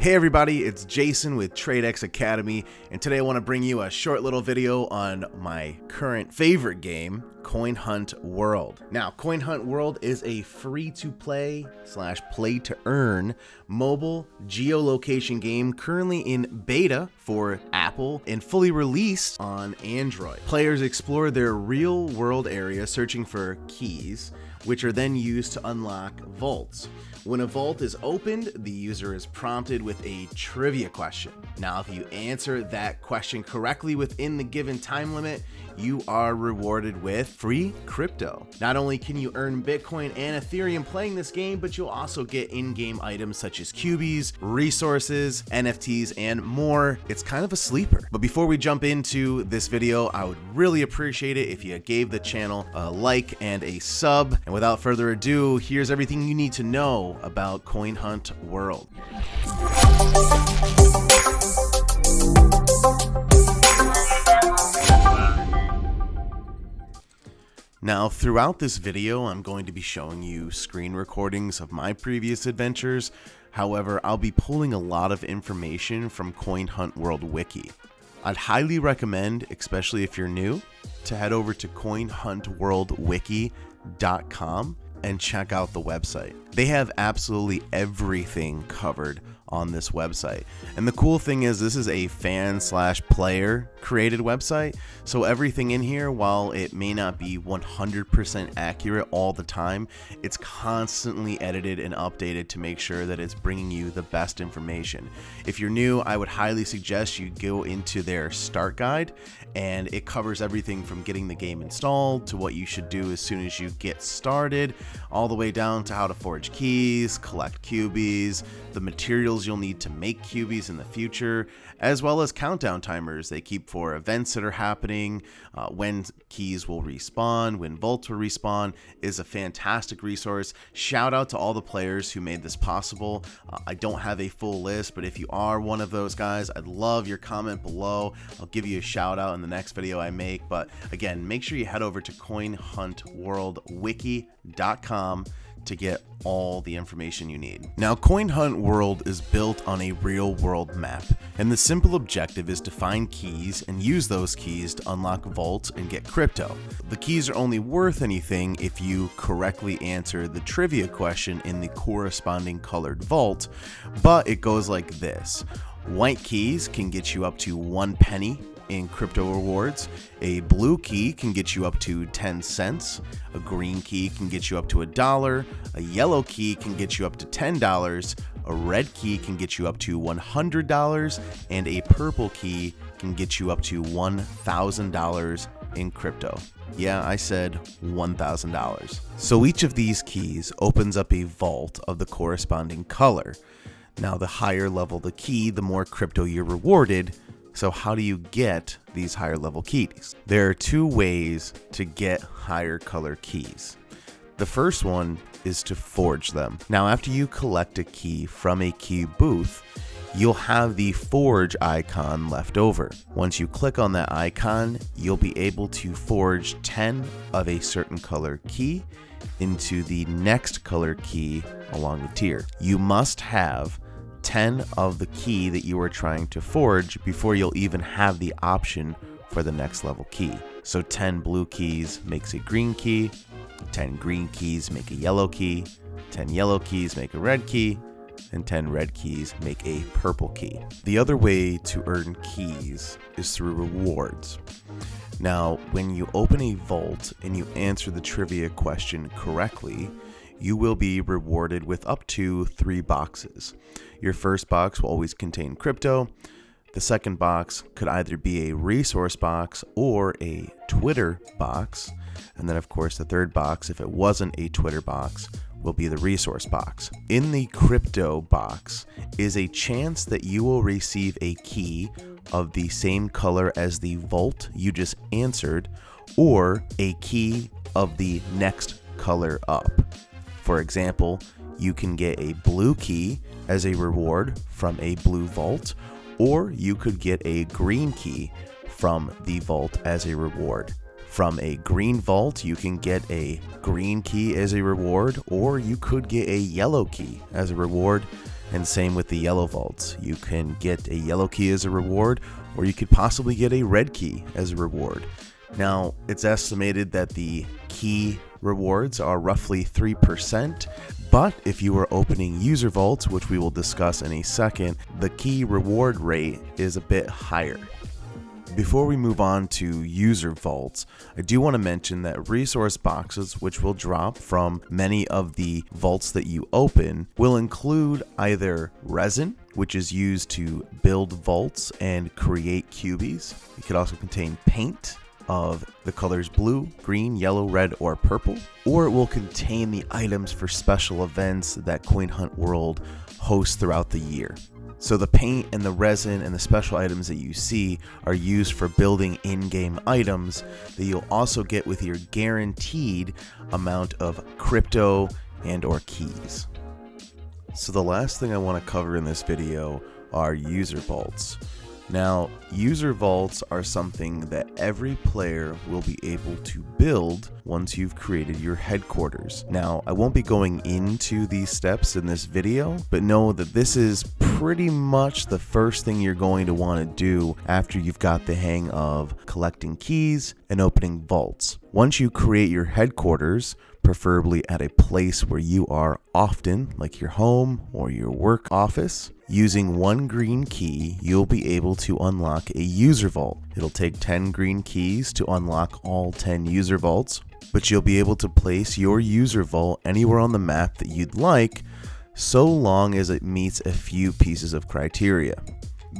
Hey everybody, it's Jason with TradeX Academy, and today I want to bring you a short little video on my current favorite game, Coin Hunt World. Now, Coin Hunt World is a free-to-play / play-to-earn mobile geolocation game currently in beta for Apple and fully released on Android. Players explore their real-world area searching for keys, which are then used to unlock vaults. When a vault is opened, the user is prompted with a trivia question. Now, if you answer that question correctly within the given time limit, you are rewarded with free crypto. Not only can you earn Bitcoin and Ethereum playing this game, but you'll also get in-game items such as cubies, resources, NFTs, and more. It's kind of a sleeper. But before we jump into this video, I would really appreciate it if you gave the channel a like and a sub. And without further ado, here's everything you need to know about Coin Hunt World. Now, throughout this video, I'm going to be showing you screen recordings of my previous adventures. However, I'll be pulling a lot of information from Coin Hunt World Wiki. I'd highly recommend, especially if you're new, to head over to coinhuntworldwiki.com and check out the website. They have absolutely everything covered on this website. And the cool thing is this is a fan / player created website. So everything in here, while it may not be 100% accurate all the time, it's constantly edited and updated to make sure that it's bringing you the best information. If you're new, I would highly suggest you go into their start guide, and it covers everything from getting the game installed to what you should do as soon as you get started, all the way down to how to forge keys, collect cubies, the materials you'll need to make cubies in the future, as well as countdown timers they keep for events that are happening, when keys will respawn, when vaults will respawn. Is a fantastic resource. Shout out to all the players who made this possible. I don't have a full list, but if you are one of those guys, I'd love your comment below. I'll give you a shout out in the next video I make. But again, make sure you head over to coinhuntworldwiki.com to get all the information you need. Now, Coin Hunt World is built on a real world map, and the simple objective is to find keys and use those keys to unlock vaults and get crypto. The keys are only worth anything if you correctly answer the trivia question in the corresponding colored vault, but it goes like this. White keys can get you up to 1 penny in crypto rewards. A blue key can get you up to 10 cents. A green key can get you up to $1. A yellow key can get you up to $10. A red key can get you up to $100. And a purple key can get you up to $1,000 in crypto. Yeah, I said $1,000. So each of these keys opens up a vault of the corresponding color. Now, the higher level the key, the more crypto you're rewarded. So how do you get these higher level keys? There are 2 ways to get higher color keys. The first one is to forge them. Now, after you collect a key from a key booth, you'll have the forge icon left over. Once you click on that icon, you'll be able to forge 10 of a certain color key into the next color key along the tier. You must have 10 of the key that you are trying to forge before you'll even have the option for the next level key. So 10 blue keys makes a green key, 10 green keys make a yellow key, 10 yellow keys make a red key, and 10 red keys make a purple key. The other way to earn keys is through rewards. Now, when you open a vault and you answer the trivia question correctly, you will be rewarded with up to 3 boxes. Your first box will always contain crypto. The second box could either be a resource box or a Twitter box. And then, of course, the third box, if it wasn't a Twitter box, will be the resource box. In the crypto box is a chance that you will receive a key of the same color as the vault you just answered, or a key of the next color up. For example, you can get a blue key as a reward from a blue vault, or you could get a green key from the vault as a reward. From a green vault, you can get a green key as a reward, or you could get a yellow key as a reward. And same with the yellow vaults. You can get a yellow key as a reward, or you could possibly get a red key as a reward. Now, it's estimated that the key rewards are roughly 3%, but if you are opening user vaults, which we will discuss in a second, the key reward rate is a bit higher. Before we move on to user vaults, I do want to mention that resource boxes, which will drop from many of the vaults that you open, will include either resin, which is used to build vaults and create cubies. It could also contain paint of the colors blue, green, yellow, red, or purple, or it will contain the items for special events that Coin Hunt World hosts throughout the year. So the paint and the resin and the special items that you see are used for building in-game items that you'll also get with your guaranteed amount of crypto and or keys. So the last thing I want to cover in this video are user vaults. Now, user vaults are something that every player will be able to build once you've created your headquarters. Now, I won't be going into these steps in this video, but know that this is pretty much the first thing you're going to want to do after you've got the hang of collecting keys and opening vaults. Once you create your headquarters, preferably at a place where you are often, like your home or your work office, using one green key, you'll be able to unlock a user vault. It'll take 10 green keys to unlock all 10 user vaults, but you'll be able to place your user vault anywhere on the map that you'd like, so long as it meets a few pieces of criteria.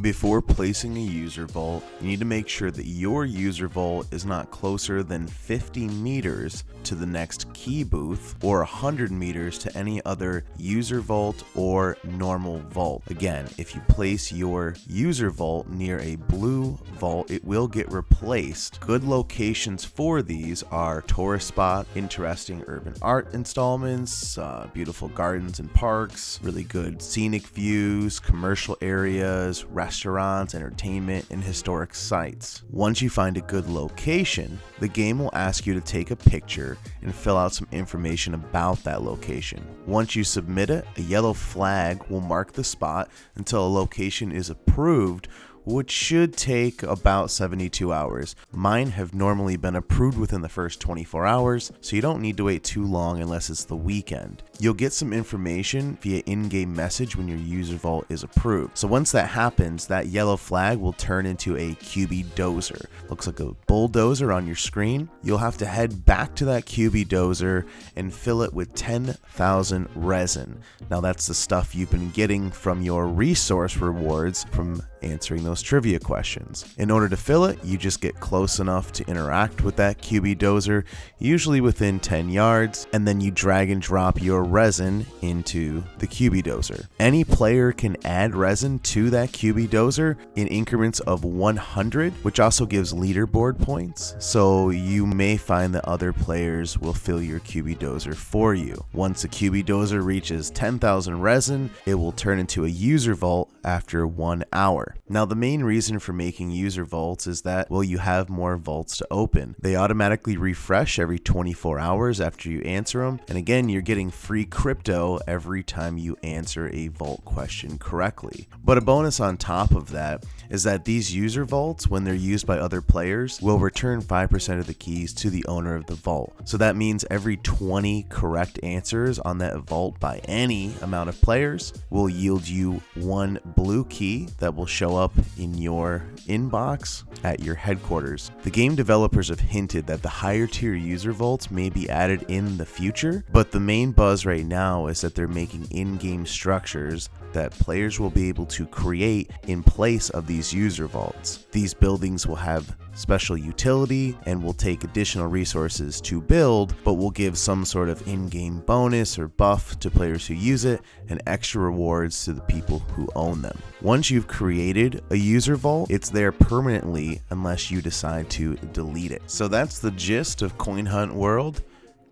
Before placing a user vault, you need to make sure that your user vault is not closer than 50 meters to the next key booth or 100 meters to any other user vault or normal vault. Again, if you place your user vault near a blue vault, it will get replaced. Good locations for these are tourist spot, interesting urban art installments, beautiful gardens and parks, really good scenic views, commercial areas, restaurants, entertainment, and historic sites. Once you find a good location, the game will ask you to take a picture and fill out some information about that location. Once you submit it, a yellow flag will mark the spot until a location is approved, which should take about 72 hours. Mine have normally been approved within the first 24 hours, so you don't need to wait too long unless it's the weekend. You'll get some information via in-game message when your user vault is approved. So once that happens, that yellow flag will turn into a QB dozer. Looks like a bulldozer on your screen. You'll have to head back to that QB dozer and fill it with 10,000 resin. Now that's the stuff you've been getting from your resource rewards from answering those trivia questions. In order to fill it, you just get close enough to interact with that QB dozer, usually within 10 yards, and then you drag and drop your resin into the QB dozer. Any player can add resin to that QB dozer in increments of 100, which also gives leaderboard points, so you may find that other players will fill your QB dozer for you. Once a QB dozer reaches 10,000 resin, it will turn into a user vault after 1 hour. Now, the main reason for making user vaults is that, well, you have more vaults to open. They automatically refresh every 24 hours after you answer them. And again, you're getting free crypto every time you answer a vault question correctly. But a bonus on top of that is that these user vaults, when they're used by other players, will return 5% of the keys to the owner of the vault. So that means every 20 correct answers on that vault by any amount of players will yield you one blue key that will show up in your inbox at your headquarters. The game developers have hinted that the higher tier user vaults may be added in the future, but the main buzz right now is that they're making in-game structures that players will be able to create in place of these user vaults. These buildings will have special utility and will take additional resources to build, but will give some sort of in-game bonus or buff to players who use it and extra rewards to the people who own them. Once you've created a user vault, it's there permanently unless you decide to delete it. So that's the gist of Coin Hunt World.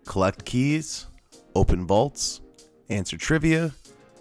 Collect keys, open vaults, answer trivia,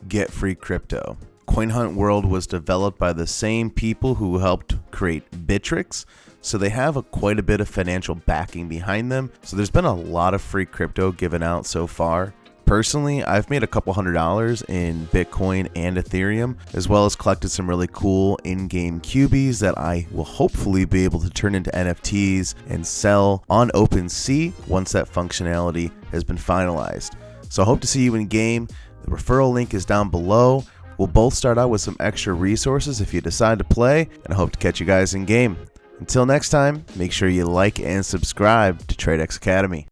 get free crypto. Coin Hunt World was developed by the same people who helped create Bittrex, so they have quite a bit of financial backing behind them. So there's been a lot of free crypto given out so far. Personally, I've made a couple $100 in Bitcoin and Ethereum, as well as collected some really cool in-game cubies that I will hopefully be able to turn into NFTs and sell on OpenSea once that functionality has been finalized. So I hope to see you in game. The referral link is down below. We'll both start out with some extra resources if you decide to play, and I hope to catch you guys in game. Until next time, make sure you like and subscribe to TradeX Academy.